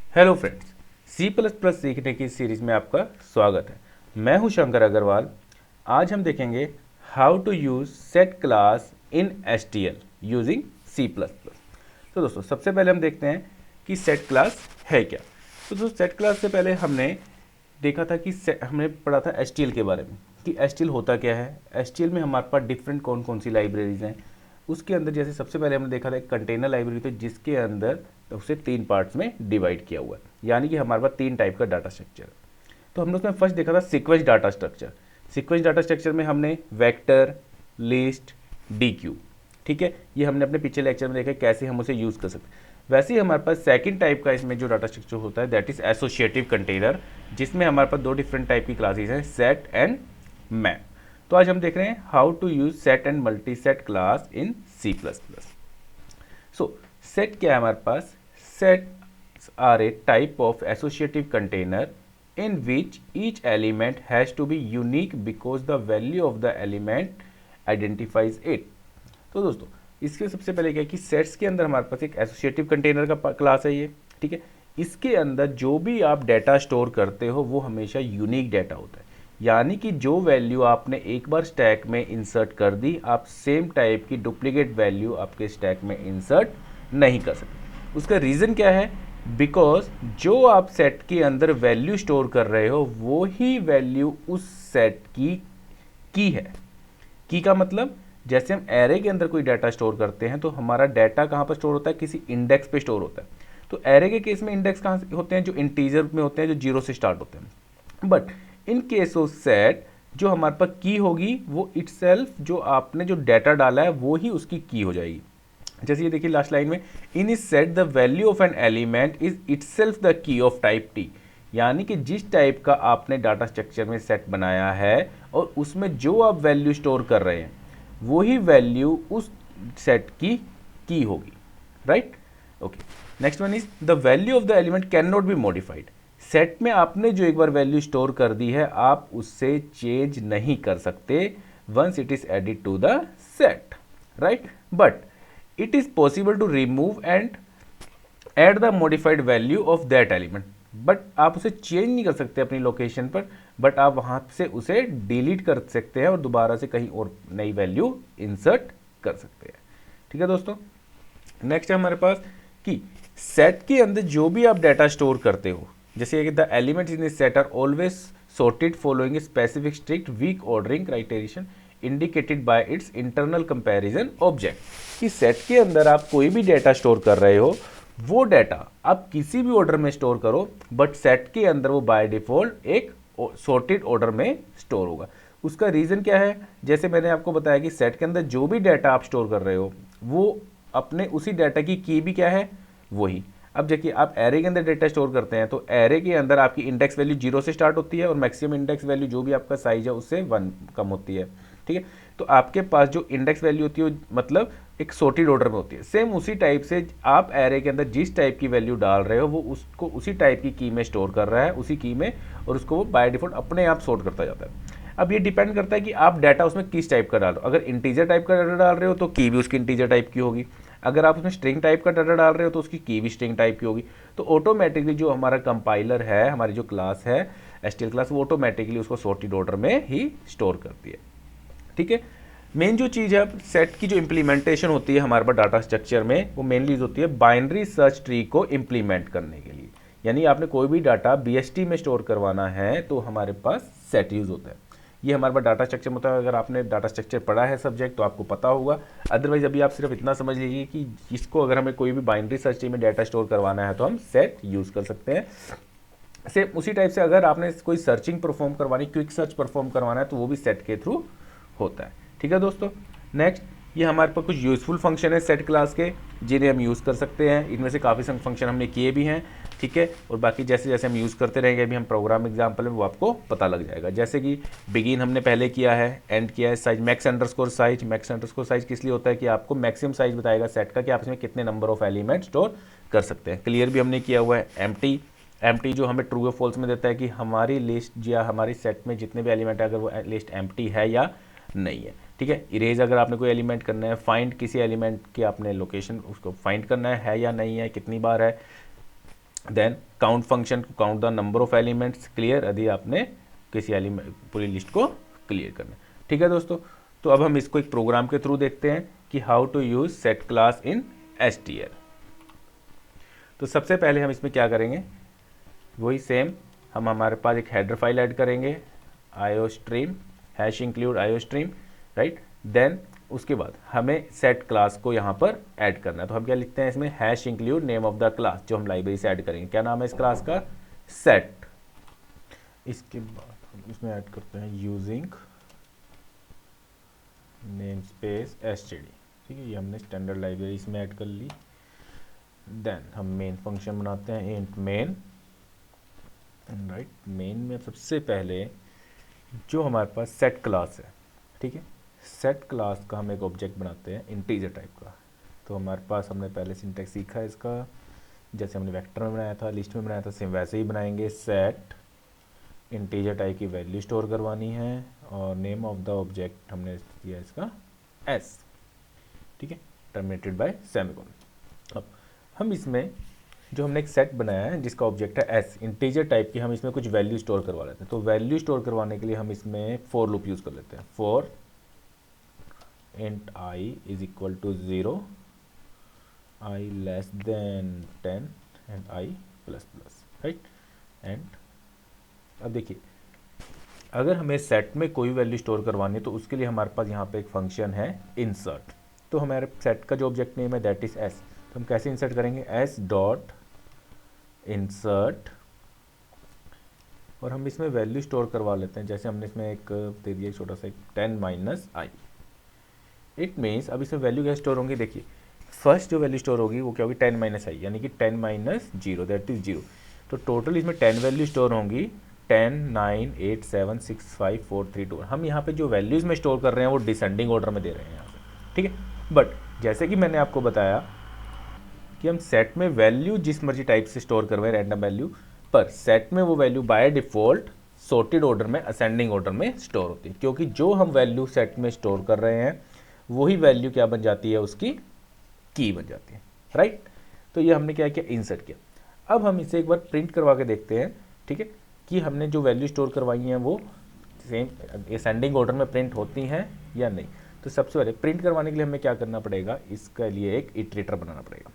Hello friends, C plus plus सीखने की series में आपका स्वागत है। मैं हूं शंकर अग्रवाल। आज हम देखेंगे how to use set class in S T L using C plus plus. तो दोस्तों सबसे पहले हम देखते हैं कि सेट क्लास है क्या। तो दोस्तों सेट क्लास से पहले हमने देखा था कि हमने पढ़ा था एस टी एल के बारे में कि एस टी एल होता क्या है। एस टी एल में हमारे पास डिफरेंट कौन कौन सी लाइब्रेरीज हैं। उसके अंदर जैसे सबसे पहले हमने देखा था एक कंटेनर लाइब्रेरी, तो जिसके अंदर उसे 3 पार्ट्स में डिवाइड किया हुआ है, यानी कि हमारे पास 3 टाइप का डाटा स्ट्रक्चर है। तो हमने उसमें फर्स्ट देखा था sequence data structure. Sequence data structure में हमने वेक्टर, लिस्ट, डी क्यू, ठीक है, ये हमने अपने पिछले लेक्चर में देखा कैसे हम उसे यूज़ कर सकते हैं। वैसे ही हमारे पास सेकंड टाइप का इसमें जो डाटा स्ट्रक्चर होता है दैट इज एसोसिएटिव कंटेनर, जिसमें हमारे पास 2 डिफरेंट टाइप की क्लासेस हैं, सेट एंड मैप। तो आज हम देख रहे हैं how to use set and multi set class in C plus plus. So set क्या है हमारे पास? Set are a type of associative container in which each element has to be unique because the value of the element identifies it। तो दोस्तों इसके सबसे पहले क्या है कि सेट्स के अंदर हमारे पास एक एसोसिएटिव कंटेनर का क्लास है ये, ठीक है। इसके अंदर जो भी आप डाटा स्टोर करते हो वो हमेशा यूनिक डाटा होता है, यानी कि जो वैल्यू आपने एक बार स्टैक में इंसर्ट कर दी, आप सेम टाइप की डुप्लीकेट वैल्यू आपके स्टैक में इंसर्ट नहीं कर सकते। उसका रीज़न क्या है? बिकॉज जो आप सेट के अंदर वैल्यू स्टोर कर रहे हो वो ही वैल्यू उस सेट की है। की का मतलब जैसे हम एरे के अंदर कोई डाटा स्टोर करते हैं तो हमारा डाटा कहाँ पर स्टोर होता है? किसी इंडेक्स पे स्टोर होता है। तो एरे के केस में इंडेक्स कहाँ से होते हैं? जो इंटीजर में होते हैं, जो जीरो से स्टार्ट होते हैं। But in case of set जो हमारे पास की होगी वो इटसेल्फ जो आपने जो डाटा डाला है वो ही उसकी की हो जाएगी। जैसे ये देखिए लास्ट लाइन में, in is set the value of an element is itself the key of type T, यानी कि जिस टाइप का आपने डाटा स्ट्रक्चर में सेट बनाया है और उसमें जो आप वैल्यू स्टोर कर रहे हैं वही वैल्यू उस सेट की होगी, right. Okay, next one is the value of the element can not be modified. Set में आपने जो एक बार वैल्यू स्टोर कर दी है आप उससे चेंज नहीं कर सकते once it is added to the set, right. But it is possible to remove and add the modified value of that element। But आप उसे चेंज नहीं कर सकते अपनी लोकेशन पर, बट आप वहाँ से उसे डिलीट कर सकते हैं और दोबारा से कहीं और नई वैल्यू इंसर्ट कर सकते हैं, ठीक है दोस्तों। नेक्स्ट है हमारे पास कि सेट के अंदर जो भी आप डाटा स्टोर करते हो, जैसे the elements in this set are always sorted following specific strict weak ordering criterion indicated by its internal comparison object. कि सेट के अंदर आप कोई भी डाटा स्टोर कर रहे हो वो डाटा आप किसी भी ऑर्डर में स्टोर करो, बट सेट के अंदर वो बाय डिफॉल्ट एक सॉर्टेड ऑर्डर में स्टोर होगा। उसका रीज़न क्या है? जैसे मैंने आपको बताया कि सेट के अंदर जो भी डाटा आप स्टोर कर रहे हो वो अपने उसी डाटा की भी क्या है? वही। अब देखिए आप एरे के अंदर डेटा स्टोर करते हैं तो एरे के अंदर आपकी इंडेक्स वैल्यू 0 से स्टार्ट होती है और मैक्सिमम इंडेक्स वैल्यू जो भी आपका साइज है उससे 1 कम होती है, ठीक है। तो आपके पास जो इंडेक्स वैल्यू होती है मतलब एक सॉर्टेड ऑर्डर में होती है। सेम उसी टाइप से आप एरे के अंदर जिस टाइप की वैल्यू डाल रहे हो वो उसको उसी टाइप की में स्टोर कर रहा है, उसी की में, और उसको वो बाय डिफॉल्ट अपने आप सॉर्ट करता जाता है। अब ये डिपेंड करता है कि आप डाटा उसमें किस टाइप का डाल रहे हो। अगर इंटीजर टाइप का डाटा डाल रहे हो तो की भी उसकी इंटीजर टाइप की होगी। अगर आप उसमें स्ट्रिंग टाइप का डाटा डाल रहे हो तो उसकी की भी स्ट्रिंग टाइप की होगी। तो ऑटोमेटिकली जो हमारा कंपाइलर है, हमारी जो क्लास है एसटीएल क्लास, वो ऑटोमेटिकली उसको सॉर्टेड ऑर्डर में ही स्टोर करती है, ठीक है। मेन जो चीज़ है सेट की जो इम्प्लीमेंटेशन होती है हमारे पास डाटा स्ट्रक्चर में, वो मेनली यूज होती है बाइनरी सर्च ट्री को इम्प्लीमेंट करने के लिए। यानी आपने कोई भी डाटा बीएसटी में स्टोर करवाना है तो हमारे पास सेट यूज होता है। ये हमारे पास डाटा स्ट्रक्चर होता है। अगर आपने डाटा स्ट्रक्चर पढ़ा है सब्जेक्ट तो आपको पता होगा। अदरवाइज अभी आप सिर्फ इतना समझ लीजिए कि इसको अगर हमें कोई भी बाइनरी सर्च ट्री में डाटा स्टोर करवाना है तो हम सेट यूज़ कर सकते हैं। सेम उसी टाइप से अगर आपने कोई सर्चिंग परफॉर्म करवानी, क्विक सर्च परफॉर्म करवाना है तो वो भी सेट के थ्रू होता है, ठीक है दोस्तों। नेक्स्ट, ये हमारे पास कुछ यूज़फुल फंक्शन है सेट क्लास के जिन्हें हम यूज़ कर सकते हैं। इनमें से काफ़ी फंक्शन हमने किए भी हैं, ठीक है। और बाकी जैसे जैसे हम यूज़ करते रहेंगे अभी हम प्रोग्राम एग्जाम्पल में वो आपको पता लग जाएगा। जैसे कि बिगिन हमने पहले किया है, एंड किया है, size max underscore size. Max underscore size किस लिए होता है कि आपको मैक्सिमम साइज बताएगा सेट का कि आप इसमें कितने नंबर ऑफ एलिमेंट स्टोर कर सकते हैं। क्लियर भी हमने किया हुआ है। एम्प्टी जो हमें ट्रू या फॉल्स में देता है कि हमारी लिस्ट या हमारी सेट में जितने भी एलिमेंट है अगर वो लिस्ट एम्प्टी है या नहीं है, ठीक है। इरेज अगर आपने कोई एलिमेंट करना है, फाइंड किसी एलिमेंट की आपने लोकेशन उसको फाइंड करना है या नहीं है, कितनी बार है। देन काउंट फंक्शन को count the number of elements, clear, यदि आपने किसी एलिमेंट पूरी लिस्ट को क्लियर करना। ठीक है दोस्तों, तो अब हम इसको एक प्रोग्राम के थ्रू देखते हैं कि how to use set class in STL। तो सबसे पहले हम इसमें क्या करेंगे, वही सेम, हम हमारे पास एक हेडर फाइल ऐड करेंगे IOStream hash include IOStream, right. Then उसके बाद हमें सेट क्लास को यहाँ पर ऐड करना है, तो हम क्या लिखते हैं इसमें, hash include name of the class, जो हम लाइब्रेरी से ऐड करेंगे। क्या नाम है इस क्लास का, सेट। इसके बाद हम इसमें ऐड करते हैं यूजिंग नेम स्पेस std। ठीक है, ये हमने स्टैंडर्ड लाइब्रेरी इसमें ऐड कर ली। देन हम मेन फंक्शन बनाते हैं इंट मेन, राइट। मेन में सबसे पहले जो हमारे पास सेट क्लास है, ठीक है, सेट क्लास का हम एक ऑब्जेक्ट बनाते हैं इंटीजर टाइप का। तो हमारे पास हमने पहले सिंटैक्स सीखा है इसका, जैसे हमने वेक्टर में बनाया था, लिस्ट में बनाया था, सेम वैसे ही बनाएंगे। सेट इंटीजर टाइप की वैल्यू स्टोर करवानी है और नेम ऑफ द ऑब्जेक्ट हमने दिया इसका s, ठीक है, टर्मिनेटेड बाय सेमीकोलन। अब हम इसमें जो हमने एक सेट बनाया है जिसका ऑब्जेक्ट है s इंटीजर टाइप की, हम इसमें कुछ वैल्यू स्टोर करवा लेते हैं। तो वैल्यू स्टोर करवाने के लिए हम इसमें फॉर लूप यूज़ कर लेते हैं। For int I is equal to 0, I less than 10 and I plus plus, right. And अब देखिए, अगर हमें सेट में कोई वैल्यू स्टोर करवानी है तो उसके लिए हमारे पास यहाँ पे एक फंक्शन है इंसर्ट। तो हमारे सेट का जो ऑब्जेक्ट नेम है दैट इज s, तो हम कैसे इंसर्ट करेंगे, s डॉट इंसर्ट, और हम इसमें वैल्यू स्टोर करवा लेते हैं। जैसे हमने इसमें एक दे दिया छोटा सा 10 माइनस i। इट मीन्स अब इसमें वैल्यू क्या स्टोर होंगी, देखिए फर्स्ट जो वैल्यू स्टोर होगी वो क्या होगी, 10 माइनस आई, यानी कि 10 माइनस 0 दैट इज 0। तो टोटल इसमें 10 वैल्यू स्टोर होंगी, 10 9 8 7 6 5 4 3 2। हम यहाँ पे जो वैल्यूज़ में स्टोर कर रहे हैं वो डिसेंडिंग ऑर्डर में दे रहे हैं यहाँ से, ठीक है। बट जैसे कि मैंने आपको बताया कि हम सेट में वैल्यू जिस मर्जी टाइप से स्टोर करवाएं रैंडम वैल्यू, पर सेट में वो value by default sorted order में, असेंडिंग ऑर्डर में स्टोर होती है, क्योंकि जो हम वैल्यू सेट में स्टोर कर रहे हैं वही वैल्यू क्या बन जाती है, उसकी की बन जाती है, राइट। तो ये हमने क्या किया, इंसर्ट किया। अब हम इसे एक बार प्रिंट करवा के देखते हैं, ठीक है, कि हमने जो वैल्यू स्टोर करवाई हैं वो सेम असेंडिंग ऑर्डर में प्रिंट होती हैं या नहीं। तो सबसे पहले प्रिंट करवाने के लिए हमें क्या करना पड़ेगा, इसके लिए एक इटरेटर बनाना पड़ेगा,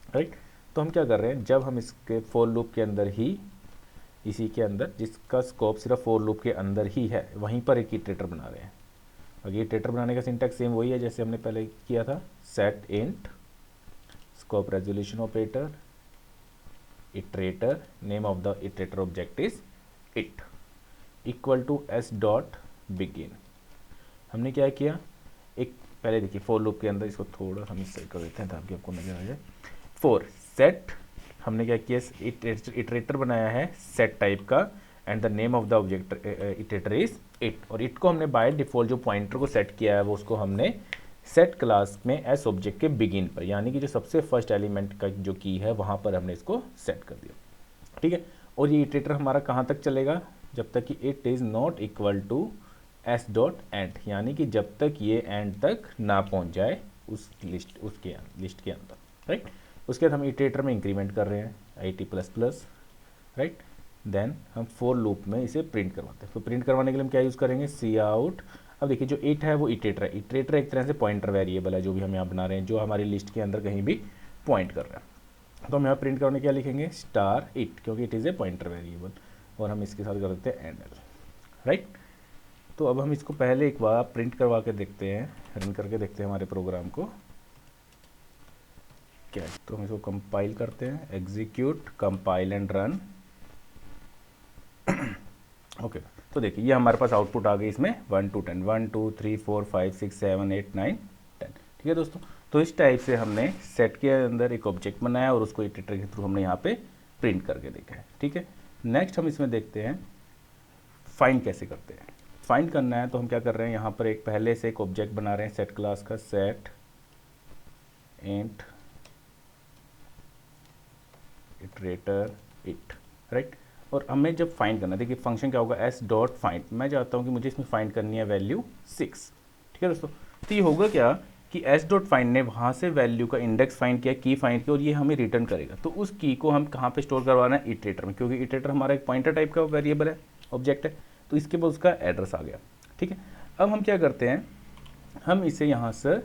राइट। तो हम क्या कर रहे हैं, जब हम इसके फॉर लूप के अंदर ही, इसी के अंदर जिसका स्कोप सिर्फ फॉर लूप के अंदर ही है, वहीं पर एक इटरेटर बना रहे हैं। और ये इटरेटर बनाने का सिंटैक्स सेम वही है जैसे हमने पहले किया था, set int scope resolution operator iterator, name of the iterator object is it, equal to s dot begin. हमने क्या किया, एक पहले देखिए फॉर लूप के अंदर, इसको थोड़ा हम इस साइड कर देते हैं ताकि आपको नजर आ जाए। फॉर सेट हमने क्या किया, इटरेटर बनाया है सेट टाइप का, and the name of the object iterator is it, और इट को हमने बाय डिफॉल्ट जो पॉइंटर को सेट किया है वो उसको हमने सेट क्लास में एस ऑब्जेक्ट के बिगिन पर, यानी कि जो सबसे फर्स्ट एलिमेंट का जो की है वहाँ पर हमने इसको सेट कर दिया, ठीक है। और ये इटरेटर हमारा कहाँ तक चलेगा, जब तक कि it is not equal to S dot end, यानी कि जब तक ये एंड तक ना पहुँच जाए उस लिस्ट, उसके लिस्ट के अंदर, राइट। उसके बाद हम इटरेटर में इंक्रीमेंट कर रहे हैं IT plus plus, right. Then हम फॉर लूप में इसे प्रिंट करवाते हैं। तो प्रिंट करवाने के लिए हम क्या यूज़ करेंगे, सी आउट। अब देखिए जो इट है वो इटरेटर है, इटरेटर एक तरह से पॉइंटर वेरिएबल है जो भी हम यहाँ बना रहे हैं, जो हमारी लिस्ट के अंदर कहीं भी पॉइंट कर रहा है। तो हम यहाँ प्रिंट करने क्या लिखेंगे, स्टार इट, क्योंकि it is a pointer variable, और हम इसके साथ कर देते हैं एंडल, राइट। तो अब हम इसको पहले एक बार प्रिंट करवा के देखते हैं, रन करके देखते हैं हमारे प्रोग्राम को क्या है। तो हम इसको कंपाइल करते हैं, execute compile and run. Okay, तो देखिए ये हमारे पास आउटपुट आ गई इसमें 1 to 10, 1 2 3 4 5 6 7 8 9 10, ठीक है दोस्तों। तो इस टाइप से हमने सेट के अंदर एक ऑब्जेक्ट बनाया और उसको इटरेटर के थ्रू हमने यहाँ पे प्रिंट करके देखा है, ठीक है। नेक्स्ट हम इसमें देखते हैं फाइंड कैसे करते हैं। फाइंड करना है तो हम क्या कर रहे हैं, यहाँ पर एक पहले से एक ऑब्जेक्ट बना रहे हैं सेट क्लास का, set int iterator it, right. और हमें जब फाइंड करना है, देखिए फंक्शन क्या होगा, s डॉट फाइंड। मैं चाहता हूँ कि मुझे इसमें फाइंड करनी है वैल्यू 6, ठीक है दोस्तों। तो ये होगा क्या कि एस डॉट फाइंड ने वहाँ से वैल्यू का इंडेक्स फाइंड किया, की फाइंड किया और ये हमें रिटर्न करेगा। तो उस की को हम कहाँ पे स्टोर करवाना है, इटरेटर में, क्योंकि इटरेटर हमारा एक पॉइंटर टाइप का वेरिएबल है, ऑब्जेक्ट है। तो इसके बाद उसका एड्रेस आ गया, ठीक है। अब हम क्या करते हैं, हम इसे यहाँ से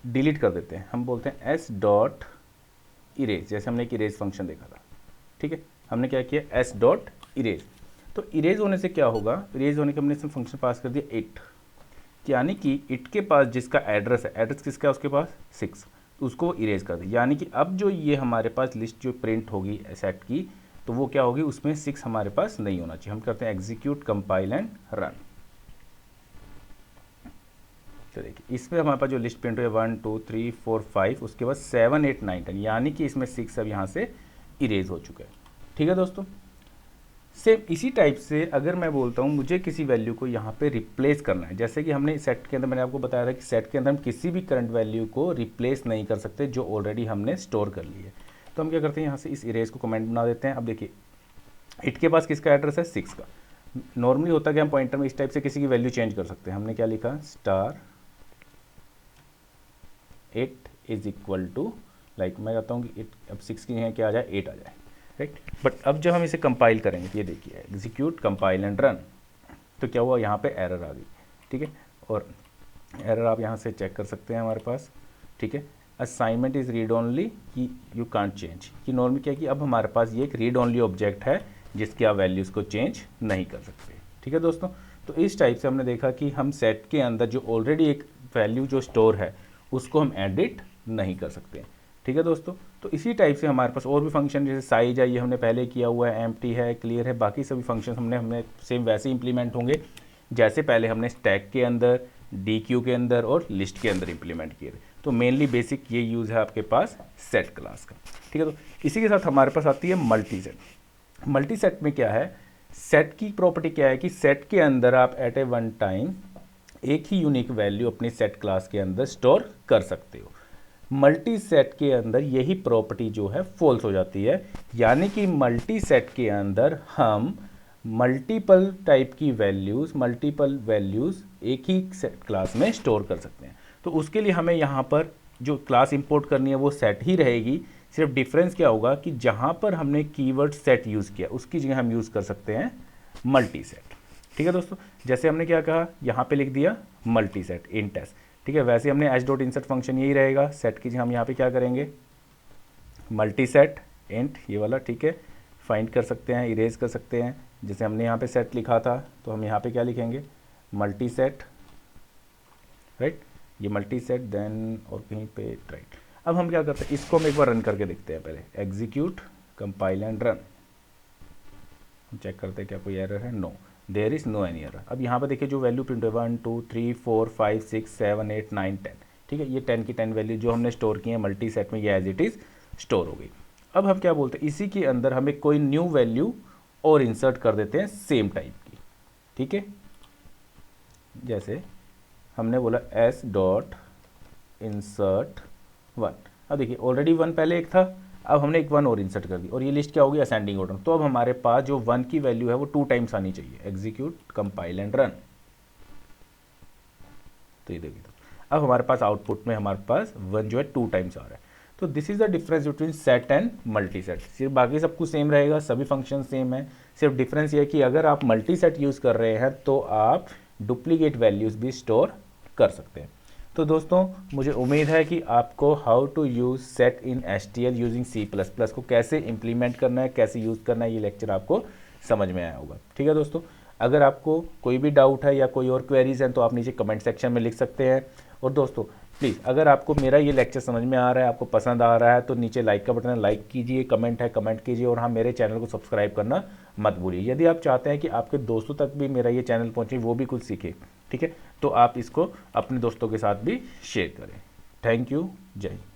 डिलीट कर देते हैं। हम बोलते हैं एस डॉट इरेज, जैसे हमने एक इरेज फंक्शन देखा था, ठीक है। हमने क्या किया, एस डॉट इरेज। तो इरेज होने से क्या होगा, इरेज होने के हमने इसमें फंक्शन पास कर दिया इट, यानी कि इट के पास जिसका एड्रेस है, एड्रेस किसका है उसके पास 6, तो उसको इरेज कर दिया। यानी कि अब जो ये हमारे पास लिस्ट जो प्रिंट होगी सेट की, तो वो क्या होगी, उसमें 6 हमारे पास नहीं होना चाहिए। हम करते हैं एग्जीक्यूट कंपाइल एंड रन। तो देखिए इसमें हमारे पास जो लिस्ट प्रिंट हुई 1 2 3 4 5, उसके बाद 7 8 9 10, यानी कि इसमें 6 अब यहाँ से इरेज हो चुका है, ठीक है दोस्तों। सेम इसी टाइप से अगर मैं बोलता हूँ मुझे किसी वैल्यू को यहाँ पे रिप्लेस करना है, जैसे कि हमने सेट के अंदर, मैंने आपको बताया था कि सेट के अंदर हम किसी भी करंट वैल्यू को रिप्लेस नहीं कर सकते जो ऑलरेडी हमने स्टोर कर ली है। तो हम क्या करते हैं, यहाँ से इस इरेज को कमेंट बना देते हैं। अब देखिए इट के पास किसका एड्रेस है, 6 का। नॉर्मली होता है कि हम पॉइंटर में इस टाइप से किसी की वैल्यू चेंज कर सकते हैं। हमने क्या लिखा, *8 इज इक्वल टू, लाइक मैं कहता हूँ कि अब 6 की जगह क्या आ जाए, 8 आ जाए, राइट। बट अब जब हम इसे कंपाइल करेंगे, ये देखिए एग्जीक्यूट कंपाइल एंड रन, तो क्या हुआ, यहाँ पे एरर आ गई, ठीक है। और एरर आप यहाँ से चेक कर सकते हैं हमारे पास, ठीक है। असाइनमेंट इज रीड ओनली, कि यू कांट चेंज, कि नॉर्मली क्या कि अब हमारे पास ये एक रीड ओनली ऑब्जेक्ट है जिसकी आप वैल्यूज़ को चेंज नहीं कर सकते, ठीक है दोस्तों। तो इस टाइप से हमने देखा कि हम सेट के अंदर जो ऑलरेडी एक वैल्यू जो स्टोर है उसको हम एडिट नहीं कर सकते, ठीक है दोस्तों। तो इसी टाइप से हमारे पास और भी फंक्शन, जैसे साइज है, ये हमने पहले किया हुआ है, एम्प्टी है, क्लियर है, बाकी सभी फंक्शन हमने सेम वैसे इंप्लीमेंट होंगे जैसे पहले हमने स्टैक के अंदर, डी क्यू के अंदर और लिस्ट के अंदर इंप्लीमेंट किए थे। तो मेनली बेसिक ये यूज़ है आपके पास सेट क्लास का, ठीक है। तो इसी के साथ हमारे पास आती है मल्टी सेट। मल्टी सेट में क्या है, सेट की प्रॉपर्टी क्या है कि सेट के अंदर आप एट ए वन टाइम एक ही यूनिक वैल्यू अपनी सेट क्लास के अंदर स्टोर कर सकते हो। मल्टी सेट के अंदर यही प्रॉपर्टी जो है फॉल्स हो जाती है, यानी कि मल्टी सेट के अंदर हम मल्टीपल टाइप की वैल्यूज़, मल्टीपल वैल्यूज़ एक ही सेट क्लास में स्टोर कर सकते हैं। तो उसके लिए हमें यहाँ पर जो क्लास इंपोर्ट करनी है वो सेट ही रहेगी, सिर्फ डिफरेंस क्या होगा कि जहाँ पर हमने कीवर्ड सेट यूज़ किया उसकी जगह हम यूज़ कर सकते हैं मल्टी सेट, ठीक है दोस्तों। जैसे हमने क्या कहा, यहाँ पे लिख दिया मल्टी सेट इंट एस, ठीक है। वैसे हमने एच डॉट इंसर्ट फंक्शन यही रहेगा, सेट की हम यहाँ पे क्या करेंगे, मल्टी सेट इंट, ये वाला, ठीक है। फाइंड कर सकते हैं, इरेज कर सकते हैं, जैसे हमने यहाँ पे सेट लिखा था तो हम यहाँ पे क्या लिखेंगे, मल्टी सेट, राइट, ये मल्टी सेट, देन और कहीं पे राइट। अब हम क्या करते हैं, इसको हम एक बार रन करके देखते हैं, पहले एग्जीक्यूट कंपाइल एंड रन, हम चेक करते हैं क्या कोई एरर है, no, there is no any error. अब यहाँ पे देखिए जो वैल्यू प्रिंट है 1 2 3 4 5 6 7 8 9 10, ठीक है। ये 10 की 10 वैल्यू जो हमने स्टोर की है मल्टी सेट में, ये एज इट इज़ स्टोर हो गई। अब हम क्या बोलते हैं, इसी के अंदर हमें कोई न्यू वैल्यू और इंसर्ट कर देते हैं सेम टाइप की, ठीक है। जैसे हमने बोला एस डॉट इंसर्ट 1, अब देखिए ऑलरेडी 1 पहले एक था, अब हमने एक 1 और इंसर्ट कर दी और ये लिस्ट क्या होगी, असेंडिंग ऑर्डर। तो अब हमारे पास जो 1 की वैल्यू है वो 2 टाइम्स आनी चाहिए, एग्जीक्यूट कंपाइल एंड रन। तो ये देखिए अब हमारे पास आउटपुट में हमारे पास 1 जो है 2 टाइम्स आ रहा है। तो this is the difference between set and multi set. सिर्फ बाकी सब कुछ सेम रहेगा, सभी फंक्शन सेम है, सिर्फ डिफरेंस ये है कि अगर आप मल्टी सेट यूज़ कर रहे हैं तो आप डुप्लीकेट वैल्यूज़ भी स्टोर कर सकते हैं। तो दोस्तों मुझे उम्मीद है कि आपको how to use set in HTL using C++ को कैसे इंप्लीमेंट करना है, कैसे यूज़ करना है, ये लेक्चर आपको समझ में आया होगा, ठीक है दोस्तों। अगर आपको कोई भी डाउट है या कोई और क्वेरीज हैं तो आप नीचे कमेंट सेक्शन में लिख सकते हैं। और दोस्तों प्लीज़ अगर आपको मेरा ये लेक्चर समझ में आ रहा है, आपको पसंद आ रहा है, तो नीचे लाइक का बटन है, लाइक कीजिए, कमेंट है कमेंट कीजिए, और हाँ मेरे चैनल को सब्सक्राइब करना मत भूलिए। यदि आप चाहते हैं कि आपके दोस्तों तक भी मेरा ये चैनल पहुँचे, वो भी कुछ सीखे, ठीक है, तो आप इसको अपने दोस्तों के साथ भी शेयर करें। थैंक यू, जय हिंद।